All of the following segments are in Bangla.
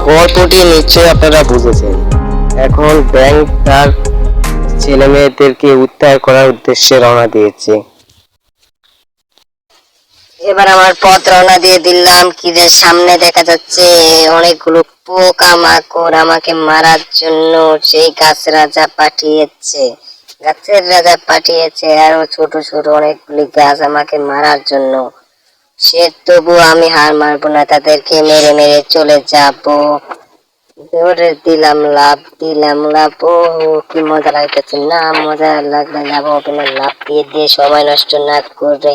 গল্পটি নিশ্চয়ই আপনারা বুঝেছেন। এখন ব্যাংক তার ছেলে মেয়েদেরকে উদ্ধার করার উদ্দেশ্যে রওনা দিয়েছে। এবার আমার পথ রওনা দিয়ে দিলাম। কি যে সামনে দেখা যাচ্ছে অনেকগুলো পোকা মাকড় আমাকে মারার জন্য সেই গাছের রাজা পাঠিয়েছে আরো ছোট ছোট অনেকগুলি গাছ আমাকে মারার জন্য। সে তবু আমি হার মানবো না, তাদেরকে মেরে মেরে চলে যাবো। দৌড়ে দিলাম লাভ। ও কি মজা লাগতেছে না, মজা লাগলে লাভ হবে না। লাভ দিয়ে সময় নষ্ট না করে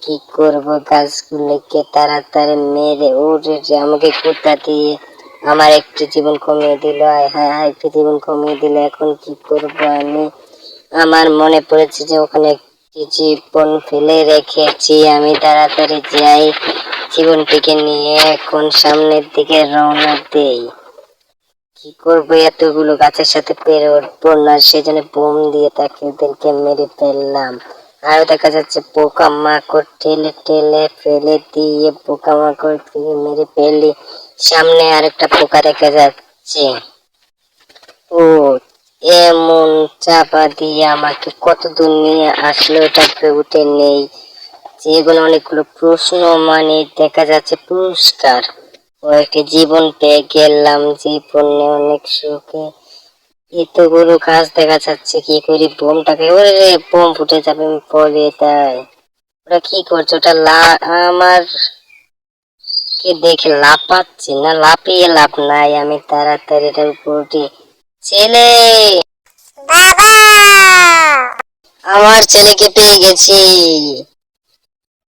কি করব, গাছগুলিকে তাড়াতাড়ি মেরে উড়ে আমাকে কুত্তা দিয়ে আমার একটু জীবন কমিয়ে দিল। হ্যাঁ একটু জীবন কমিয়ে দিল। এখন কি করব আমি? আমার মনে পড়েছে যে ওখানে একটি জীবন ফেলে রেখেছি। আমি তাড়াতাড়ি যাই, জীবনটিকে নিয়ে এখন সামনের দিকে রওনা দেই। কি করবো, এতগুলো গাছের সাথে পেরে উঠবো না, সেজন্য বোম দিয়ে তাকে ওদেরকে মেরে ফেললাম। আরো দেখা যাচ্ছে পোকা মাকড় ঠেলে ঠেলে ফেলে দিয়ে পোকা মাকড় মেরে ফেলি। সামনে আরেকটা পোকা দেখা যাচ্ছে। ও এমন চাপা দিয়ে আমাকে কত দূর নিয়ে আসলো এটাকে উঠে নেই। যেগুলো অনেকগুলো প্রশ্ন, মানে দেখা যাচ্ছে পুরস্কার। ও একটা জীবন পেয়ে গেলাম, জীবনে অনেক সুখে। এতগুলো গাছ দেখা যাচ্ছে, কি করি বোমটাকে? ওরে বোম ফুটে যাবে পরে। তাই ওরা কি করছে? ওটা আমার কে দেখে লাফাচ্ছে না, লাফিয়ে লাভ নাই। আমি তাড়াতাড়ি এটার উপর উঠি। ছেলে, বাবা, আমার ছেলেকে পেয়ে গেছি।